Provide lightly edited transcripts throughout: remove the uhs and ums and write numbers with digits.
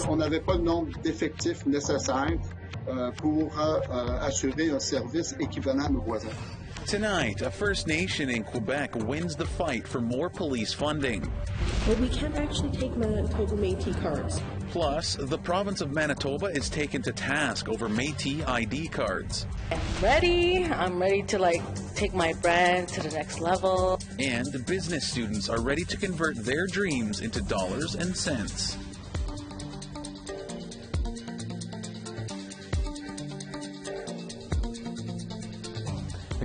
On n'avait pas le nombre d'effectifs nécessaires pour assurer un service équivalent à nos voisins. Tonight, a First Nation in Quebec wins the fight for more police funding. Well, we can't actually take Manitoba Métis cards. Plus, the province of Manitoba is taken to task over Métis ID cards. I'm ready to take my brand to the next level. And business students are ready to convert their dreams into dollars and cents.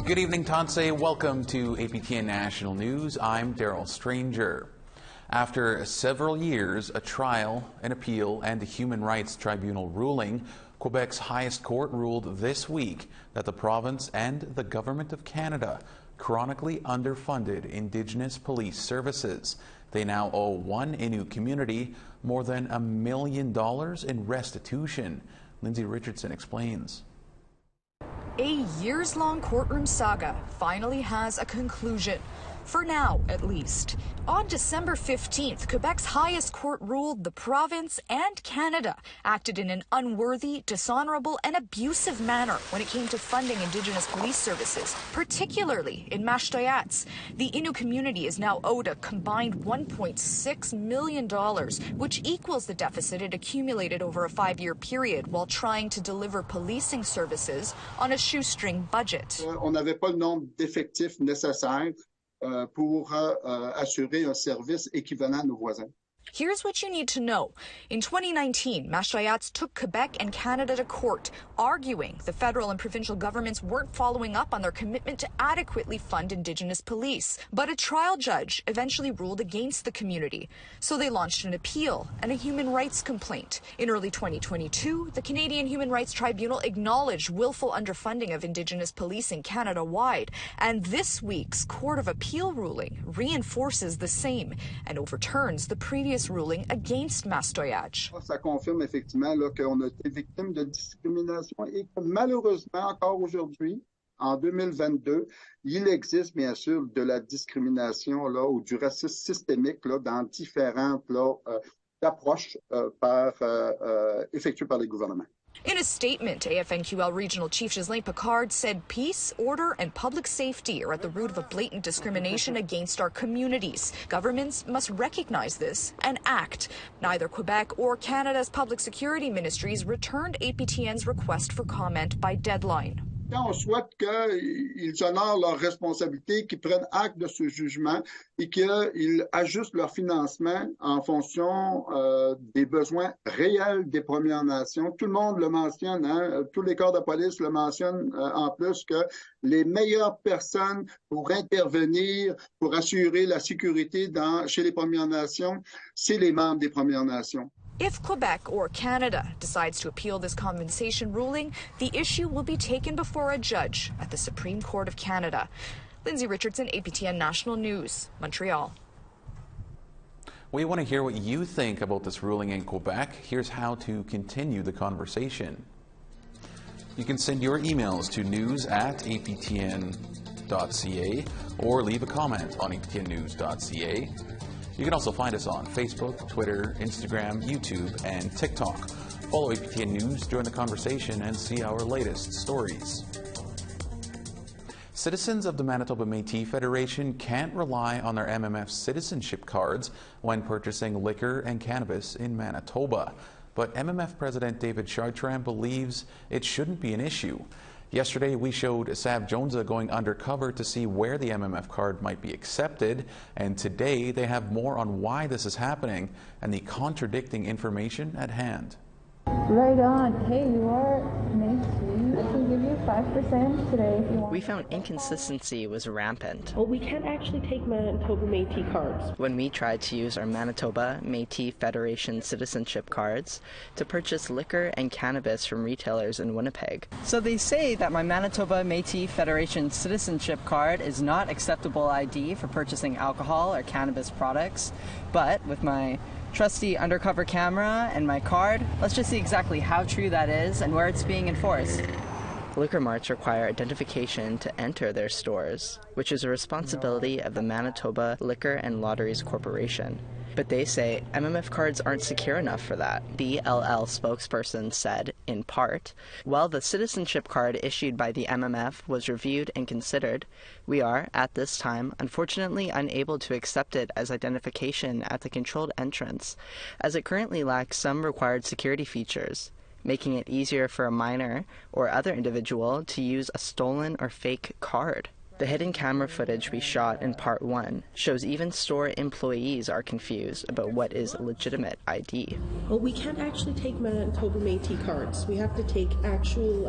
Good evening, Tansei. Welcome to APTN National News. I'm Daryl Stranger. After several years, a trial, an appeal, and a human rights tribunal ruling, Quebec's highest court ruled this week that the province and the Government of Canada chronically underfunded Indigenous police services. They now owe one Innu community more than $1 million in restitution. Lindsay Richardson explains. A years-long courtroom saga finally has a conclusion. For now, at least. On December 15th, Quebec's highest court ruled the province and Canada acted in an unworthy, dishonorable, and abusive manner when it came to funding Indigenous police services, particularly in Mashtayats. The Innu community is now owed a combined $1.6 million, which equals the deficit it accumulated over a 5-year period while trying to deliver policing services on a shoestring budget. On n'avait pas le nombre d'effectifs nécessaires pour assurer un service équivalent à nos voisins. Here's what you need to know. In 2019, Mashtayats took Quebec and Canada to court, arguing the federal and provincial governments weren't following up on their commitment to adequately fund Indigenous police. But a trial judge eventually ruled against the community. So they launched an appeal and a human rights complaint. In early 2022, the Canadian Human Rights Tribunal acknowledged willful underfunding of Indigenous policing Canada-wide. And this week's Court of Appeal ruling reinforces the same and overturns the previous ruling against Mashtayats. Ça confirme effectivement qu'on a été victime de discrimination et que malheureusement encore aujourd'hui, en 2022, il existe bien sûr de la discrimination ou du racisme systémique dans différentes approches effectuées par les gouvernements. In a statement, AFNQL Regional Chief Ghislain Picard said peace, order, and public safety are at the root of a blatant discrimination against our communities. Governments must recognize this and act. Neither Quebec or Canada's public security ministries returned APTN's request for comment by deadline. On souhaite qu'ils honorent leurs responsabilités, qu'ils prennent acte de ce jugement et qu'ils ajustent leur financement en fonction des besoins réels des Premières Nations. Tout le monde le mentionne, tous les corps de police le mentionnent en plus que les meilleures personnes pour intervenir, pour assurer la sécurité chez les Premières Nations, c'est les membres des Premières Nations. If Quebec or Canada decides to appeal this compensation ruling, the issue will be taken before a judge at the Supreme Court of Canada. Lindsay Richardson, APTN National News, Montreal. We want to hear what you think about this ruling in Quebec. Here's how to continue the conversation. You can send your emails to news@aptn.ca or leave a comment on aptnnews.ca. You can also find us on Facebook, Twitter, Instagram, YouTube, and TikTok. Follow APTN News, join the conversation, and see our latest stories. Citizens of the Manitoba Métis Federation can't rely on their MMF citizenship cards when purchasing liquor and cannabis in Manitoba. But MMF President David Chartrand believes it shouldn't be an issue. Yesterday, we showed Sav Jonesa going undercover to see where the MMF card might be accepted, and today they have more on why this is happening and the contradicting information at hand. Right on. Hey, you are Métis. I can give you 5% today if you want. We found inconsistency was rampant. Well, we can't actually take Manitoba Métis cards. When we tried to use our Manitoba Métis Federation citizenship cards to purchase liquor and cannabis from retailers in Winnipeg. So they say that my Manitoba Métis Federation citizenship card is not acceptable ID for purchasing alcohol or cannabis products, but with my trusty undercover camera and my card, let's just see exactly how true that is and where it's being enforced. Liquor marts require identification to enter their stores, which is a responsibility of the Manitoba Liquor and Lotteries Corporation. But they say MMF cards aren't secure enough for that. The LL spokesperson said, in part, while the citizenship card issued by the MMF was reviewed and considered, we are, at this time, unfortunately unable to accept it as identification at the controlled entrance, as it currently lacks some required security features, making it easier for a minor or other individual to use a stolen or fake card. The hidden camera footage we shot in Part 1 shows even store employees are confused about what is legitimate ID. Well, we can't actually take Manitoba Métis cards. We have to take actual,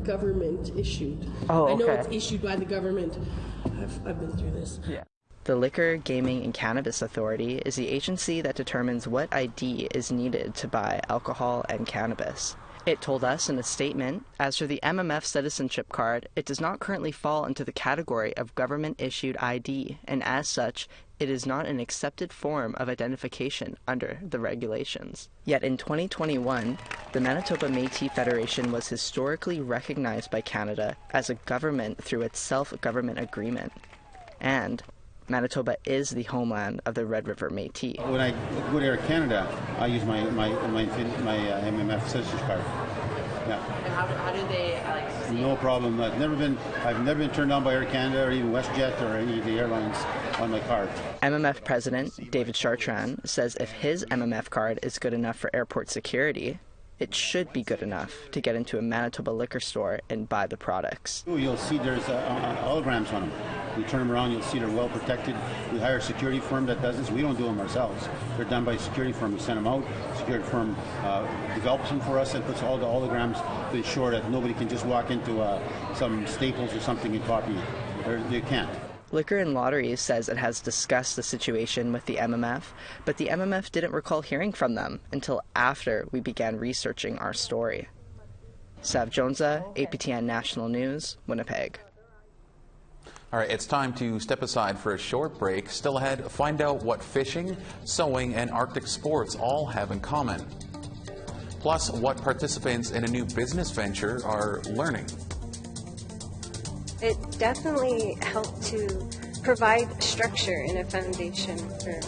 government issued. Oh, okay. I know it's issued by the government. I've been through this. Yeah. The Liquor, Gaming, and Cannabis Authority is the agency that determines what ID is needed to buy alcohol and cannabis. It told us in a statement, as for the MMF citizenship card, it does not currently fall into the category of government-issued ID, and as such, it is not an accepted form of identification under the regulations. Yet in 2021, the Manitoba Métis Federation was historically recognized by Canada as a government through its self-government agreement. And Manitoba is the homeland of the Red River Métis. When I go to Air Canada, I use my MMF citizenship card. Yeah. And how do they see? No problem. I've never been turned down by Air Canada or even WestJet or any of the airlines on my card. MMF President David Chartrand says if his MMF card is good enough for airport security, it should be good enough to get into a Manitoba liquor store and buy the products. You'll see there's holograms on them. You turn them around, you'll see they're well protected. We hire a security firm that does this. We don't do them ourselves. They're done by a security firm. We send them out. Security firm develops them for us and puts all the holograms to ensure that nobody can just walk into some Staples or something and copy it. They can't. Liquor and Lotteries says it has discussed the situation with the MMF, but the MMF didn't recall hearing from them until after we began researching our story. Sav Jonza, APTN National News, Winnipeg. All right, it's time to step aside for a short break. Still ahead, find out what fishing, sewing, and Arctic sports all have in common. Plus, what participants in a new business venture are learning. It definitely helped to provide structure and a foundation for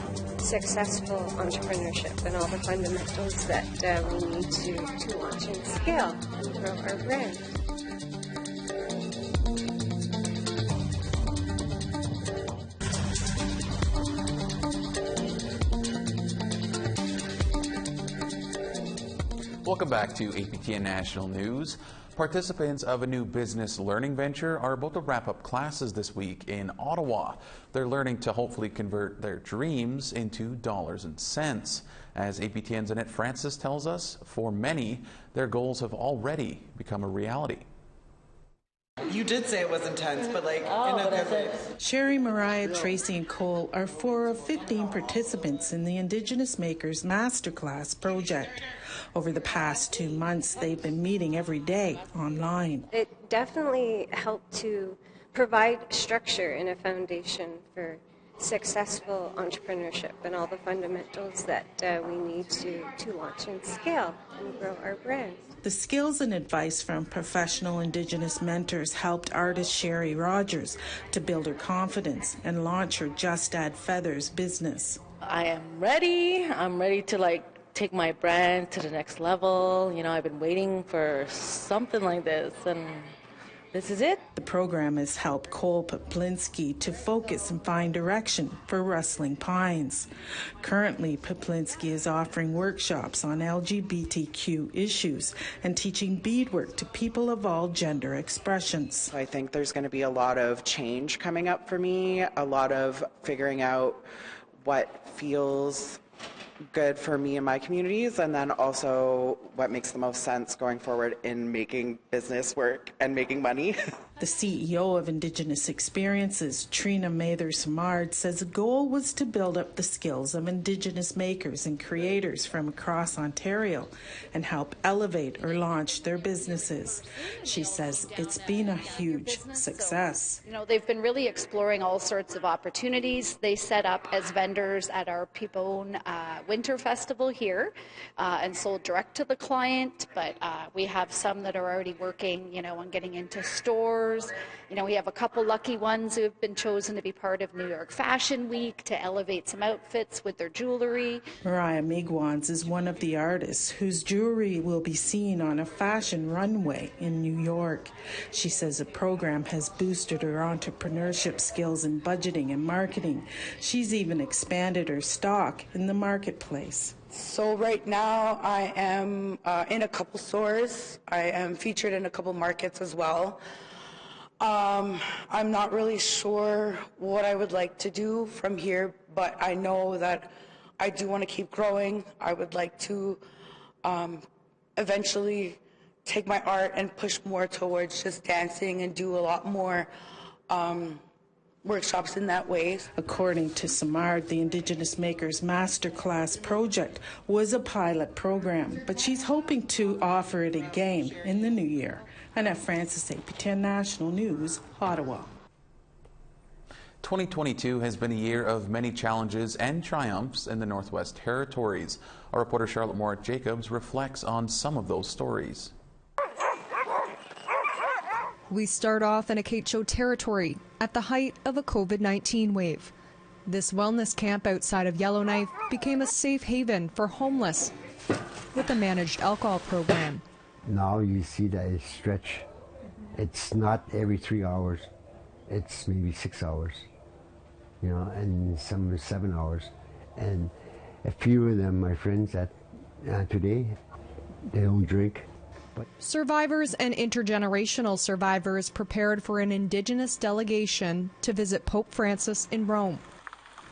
successful entrepreneurship and all the fundamentals that we need to launch and scale and grow our brand. Welcome back to APTN National News. Participants of a new business learning venture are about to wrap up classes this week in Ottawa. They're learning to hopefully convert their dreams into dollars and cents. As APTN's Annette Francis tells us, for many, their goals have already become a reality. You did say it was intense, but in a good way. Sherry, Mariah, Tracy, and Cole are 4 of 15 participants in the Indigenous Makers Masterclass project. Over the past 2 months, they've been meeting every day online. It definitely helped to provide structure and a foundation for successful entrepreneurship and all the fundamentals that we need to launch and scale and grow our brand. The skills and advice from professional Indigenous mentors helped artist Sherry Rogers to build her confidence and launch her Just Add Feathers business. I am ready. I'm ready to take my brand to the next level. You know, I've been waiting for something like this, and this is it. The program has helped Cole Poplinski to focus and find direction for Rustling Pines. Currently, Poplinski is offering workshops on LGBTQ issues and teaching beadwork to people of all gender expressions. I think there's going to be a lot of change coming up for me, a lot of figuring out what feels good for me and my communities, and then also what makes the most sense going forward in making business work and making money. The CEO of Indigenous Experiences, Trina Mather-Samard, says the goal was to build up the skills of Indigenous makers and creators from across Ontario and help elevate or launch their businesses. She says it's been a huge success. You know, they've been really exploring all sorts of opportunities. They set up as vendors at our Pipone Winter Festival here and sold direct to the client, but we have some that are already working, you know, on getting into stores. You know, we have a couple lucky ones who have been chosen to be part of New York Fashion Week to elevate some outfits with their jewelry. Mariah Migwans is one of the artists whose jewelry will be seen on a fashion runway in New York. She says the program has boosted her entrepreneurship skills in budgeting and marketing. She's even expanded her stock in the marketplace. So right now I am in a couple stores. I am featured in a couple markets as well. I'm not really sure what I would like to do from here, but I know that I do want to keep growing. I would like to eventually take my art and push more towards just dancing and do a lot more workshops in that way. According to Samard, the Indigenous Makers Masterclass project was a pilot program, but she's hoping to offer it again in the new year. Annette Francis, APTN National News, Ottawa. 2022 has been a year of many challenges and triumphs in the Northwest Territories. Our reporter Charlotte Moritz-Jacobs reflects on some of those stories. We start off in Acacho Territory at the height of a COVID-19 wave. This wellness camp outside of Yellowknife became a safe haven for homeless with a managed alcohol program. Now you see that it's stretched. It's not every 3 hours. It's maybe 6 hours, you know, and some 7 hours. And a few of them, my friends, that today, they don't drink. But survivors and intergenerational survivors prepared for an Indigenous delegation to visit Pope Francis in Rome.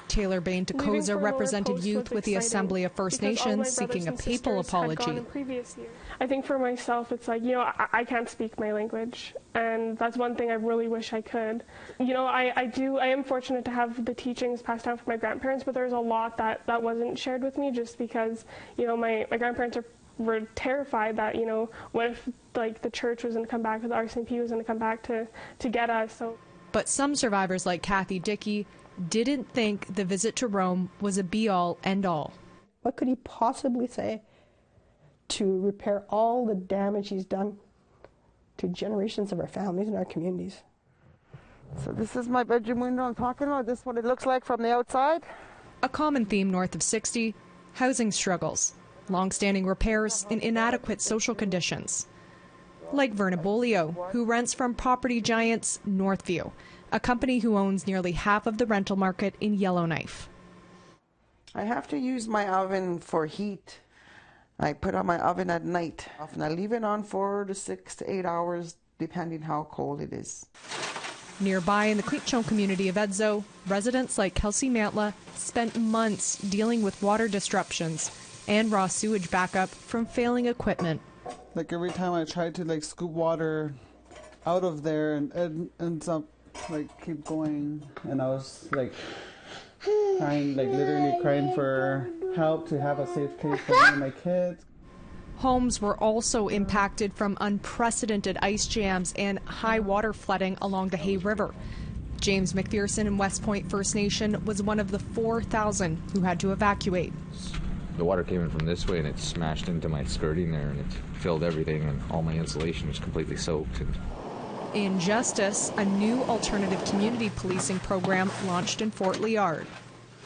Taylor Bain Takoza represented youth with the Assembly of First Nations seeking a papal apology. I think for myself, it's like, you know, I can't speak my language, and that's one thing I really wish I could. You know, I am fortunate to have the teachings passed down from my grandparents, but there's a lot that wasn't shared with me just because, you know, my grandparents were terrified that, you know, what if, like, the church was going to come back, or the RCMP was going to come back to get us. So. But some survivors like Kathy Dickey didn't think the visit to Rome was a be-all, end-all. What could he possibly say to repair all the damage he's done to generations of our families and our communities? So this is my bedroom window I'm talking about. This is what it looks like from the outside. A common theme north of 60, housing struggles, long-standing repairs, and inadequate social conditions. Like Verna Bolio, who rents from property giants Northview, a company who owns nearly half of the rental market in Yellowknife. I have to use my oven for heat. I put on my oven at night, and I leave it on 4 to 6 to 8 hours, depending how cold it is. Nearby in the Queechon community of Edzo, residents like Kelsey Mantla spent months dealing with water disruptions and raw sewage backup from failing equipment. Like every time I tried to like scoop water out of there, and it ends up like keep going, and I was like crying, like literally crying for help to have a safe place for me and my kids. Homes were also impacted from unprecedented ice jams and high water flooding along the Hay River. James McPherson in West Point First Nation was one of the 4,000 who had to evacuate. The water came in from this way and it smashed into my skirting there and it filled everything, and all my insulation was completely soaked. In Justice, a new alternative community policing program launched in Fort Liard.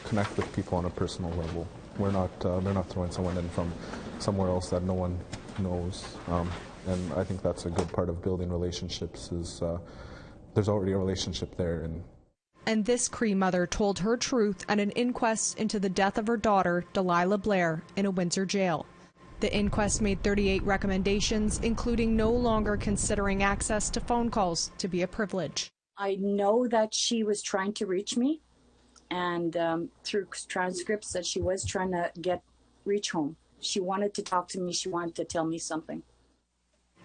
Connect with people on a personal level. They're not throwing someone in from somewhere else that no one knows. And I think that's a good part of building relationships is there's already a relationship there. And this Cree mother told her truth at an inquest into the death of her daughter, Delilah Blair, in a Windsor jail. The inquest made 38 recommendations, including no longer considering access to phone calls to be a privilege. I know that she was trying to reach me, and through transcripts that she was trying to reach home. She wanted to talk to me. She wanted to tell me something.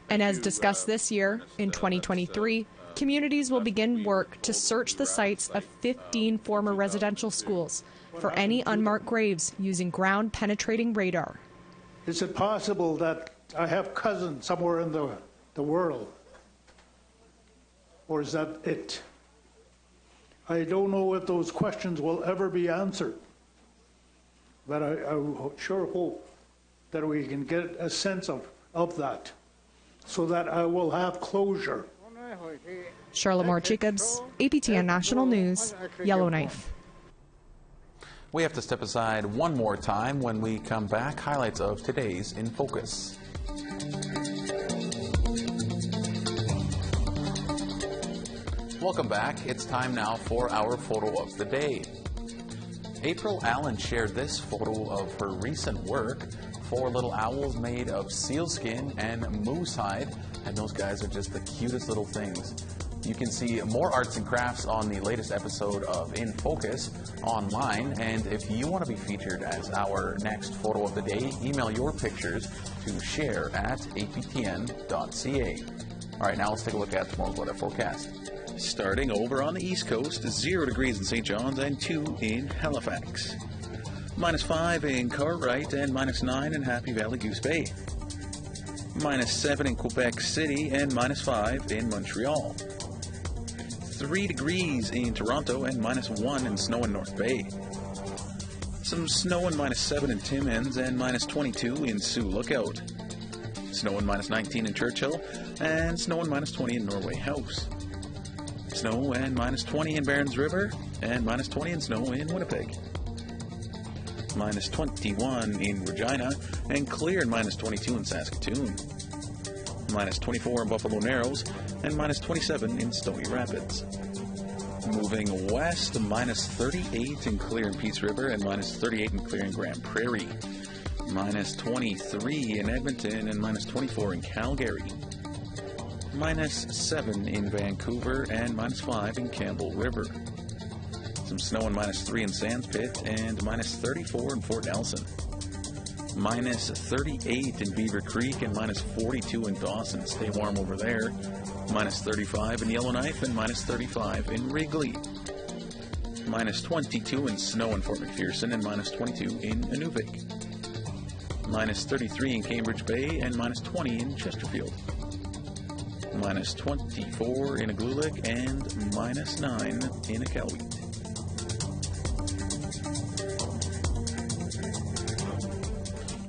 And as discussed this year, in 2023, communities will begin work to search the sites of 15 former residential schools for any unmarked graves using ground-penetrating radar. Is it possible that I have cousins somewhere in the world? Or is that it? I don't know if those questions will ever be answered, but I sure hope that we can get a sense of that so that I will have closure. Charlotte Moore Jacobs, APTN National News, Yellowknife. We have to step aside one more time. When we come back, highlights of today's In Focus. Welcome back. It's time now for our photo of the day. April Allen shared this photo of her recent work. 4 little owls made of sealskin and moose hide, and those guys are just the cutest little things. You can see more arts and crafts on the latest episode of In Focus online, and if you want to be featured as our next photo of the day, email your pictures to share@aptn.ca. All right, now let's take a look at tomorrow's weather forecast. Starting over on the East Coast, 0 degrees in St. John's and 2 in Halifax. -5 in Cartwright and -9 in Happy Valley Goose Bay. -7 in Quebec City and -5 in Montreal. 3 degrees in Toronto and -1 in snow in North Bay. Some snow and -7 in Timmins and -22 in Sioux Lookout. Snow and -19 in Churchill and snow and -20 in Norway House. Snow and -20 in Barons River and -20 in snow in Winnipeg. -21 in Regina and clear and -22 in Saskatoon. -24 in Buffalo Narrows and -27 in Stony Rapids. Moving west, -38 in clear in Peace River and -38 in clear in Grand Prairie. -23 in Edmonton and -24 in Calgary. -7 in Vancouver and -5 in Campbell River. Some snow and -3 in Sandspit and -34 in Fort Nelson. -38 in Beaver Creek and -42 in Dawson. Stay warm over there. -35 in Yellowknife and -35 in Wrigley. -22 in snow in Fort McPherson and -22 in Inuvik. -33 in Cambridge Bay and -20 in Chesterfield. -24 in Iqaluit and -9 in Iqaluit.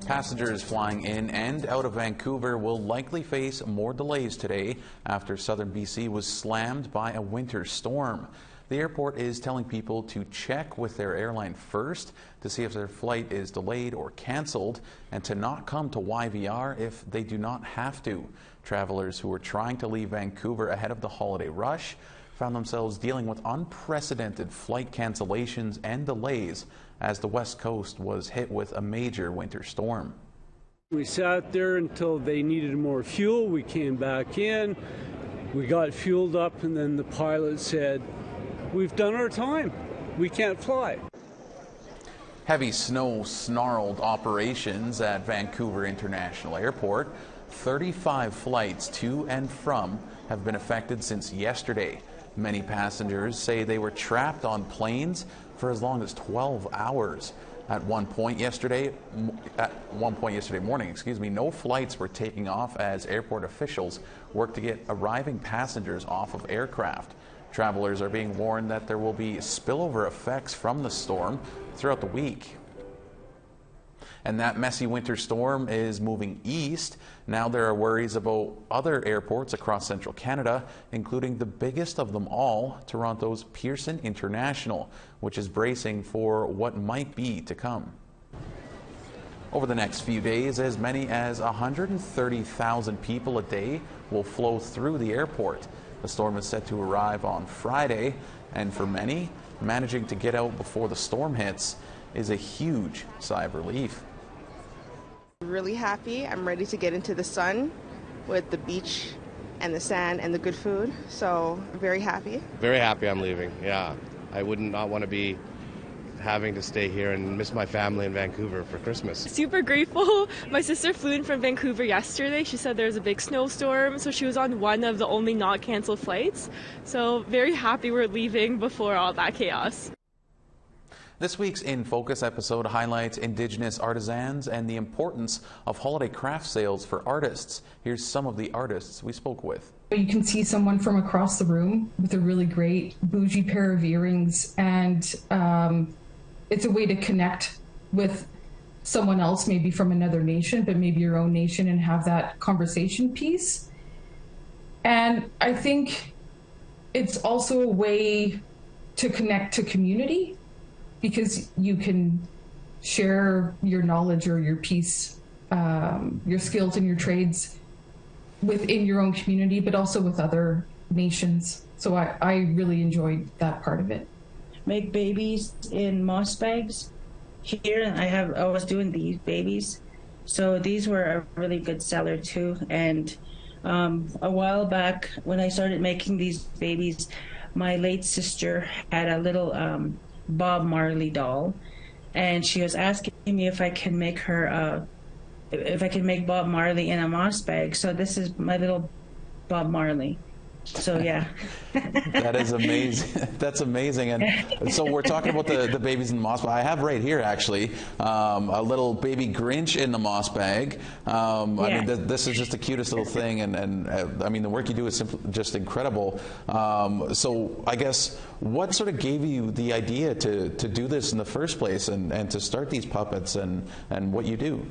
Passengers flying in and out of Vancouver will likely face more delays today after southern BC was slammed by a winter storm. The airport is telling people to check with their airline first to see if their flight is delayed or canceled, and to not come to YVR if they do not have to. Travelers who were trying to leave Vancouver ahead of the holiday rush found themselves dealing with unprecedented flight cancellations and delays as the West Coast was hit with a major winter storm. We sat there until they needed more fuel. We came back in, we got fueled up, and then the pilot said, "We've done our time. We can't fly." Heavy snow snarled operations at Vancouver International Airport. 35 flights to and from have been affected since yesterday. Many passengers say they were trapped on planes for as long as 12 hours. At one point yesterday morning, no flights were taking off as airport officials worked to get arriving passengers off of aircraft. Travelers are being warned that there will be spillover effects from the storm throughout the week. And that messy winter storm is moving east. Now there are worries about other airports across central Canada, including the biggest of them all, Toronto's Pearson International, which is bracing for what might be to come. Over the next few days, as many as 130,000 people a day will flow through the airport. The storm is set to arrive on Friday, and for many, managing to get out before the storm hits is a huge sigh of relief. Really happy. I'm ready to get into the sun with the beach and the sand and the good food. So I'm very happy. Very happy I'm leaving, yeah. I would not want to be having to stay here and miss my family in Vancouver for Christmas. Super grateful. My sister flew in from Vancouver yesterday. She said there was a big snowstorm, so she was on one of the only not canceled flights. So very happy we're leaving before all that chaos. This week's In Focus episode highlights Indigenous artisans and the importance of holiday craft sales for artists. Here's some of the artists we spoke with. You can see someone from across the room with a really great bougie pair of earrings, and it's a way to connect with someone else, maybe from another nation, but maybe your own nation, and have that conversation piece. And I think it's also a way to connect to community, because you can share your knowledge or your piece, your skills and your trades within your own community, but also with other nations. So I really enjoyed that part of it. Make babies in moss bags. Here I was doing these babies. So these were a really good seller too. And a while back when I started making these babies, my late sister had a little Bob Marley doll, and she was asking me if I can make her if I can make Bob Marley in a moss bag. So this is my little Bob Marley. So yeah. That is amazing. That's amazing. And so we're talking about the babies in the moss bag. I have right here actually a little baby Grinch in the moss bag. I mean, this is just the cutest little thing, and I mean, the work you do is simply just incredible. So I guess what sort of gave you the idea to do this in the first place, and to start these puppets and what you do?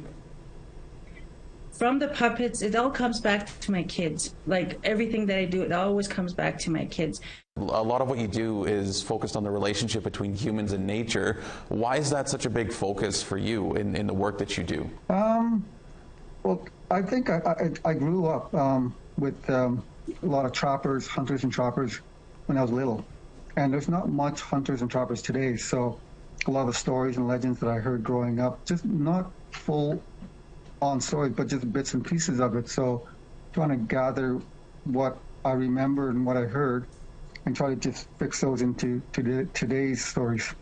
From the puppets, it all comes back to my kids. Like everything that I do, it always comes back to my kids. A lot of what you do is focused on the relationship between humans and nature. Why is that such a big focus for you in the work that you do? Well, I think I grew up with a lot of trappers, hunters and trappers when I was little. And there's not much hunters and trappers today, so a lot of stories and legends that I heard growing up, just not full on stories, but just bits and pieces of it. So trying to gather what I remember and what I heard and try to just fix those into today's stories.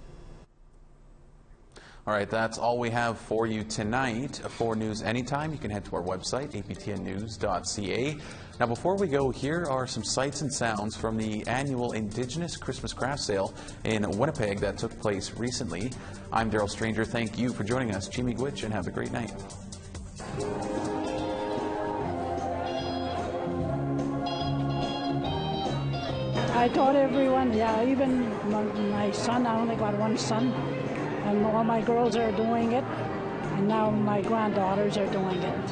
All right, that's all we have for you tonight. For news anytime, you can head to our website, aptnnews.ca. Now, before we go, here are some sights and sounds from the annual Indigenous Christmas Craft Sale in Winnipeg that took place recently. I'm Daryl Stranger. Thank you for joining us. Jimmy Gwitch, and have a great night. I taught everyone, even my son, I only got one son, and all my girls are doing it, and now my granddaughters are doing it.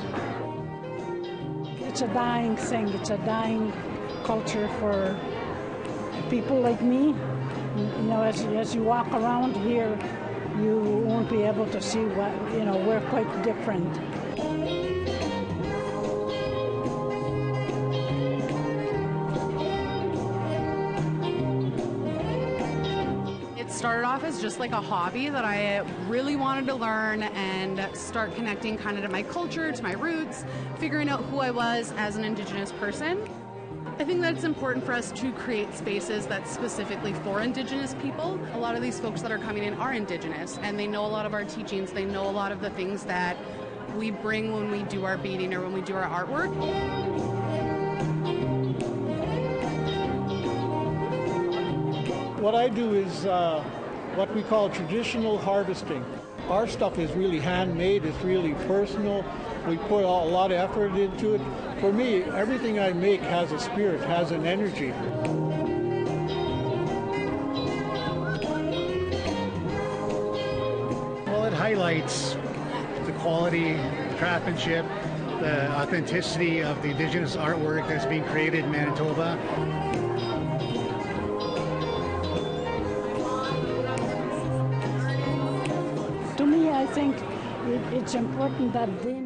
It's a dying thing, it's a dying culture for people like me. You know, as you walk around here, you won't be able to see what, we're quite different. It started off as just like a hobby that I really wanted to learn and start connecting kind of to my culture, to my roots, figuring out who I was as an Indigenous person. I think that it's important for us to create spaces that's specifically for Indigenous people. A lot of these folks that are coming in are Indigenous, and they know a lot of our teachings. They know a lot of the things that we bring when we do our beading or when we do our artwork. What I do is what we call traditional harvesting. Our stuff is really handmade, it's really personal. We put a lot of effort into it. For me, everything I make has a spirit, has an energy. Well, it highlights the quality, the craftsmanship, the authenticity of the Indigenous artwork that's being created in Manitoba. To me, I think it's important that they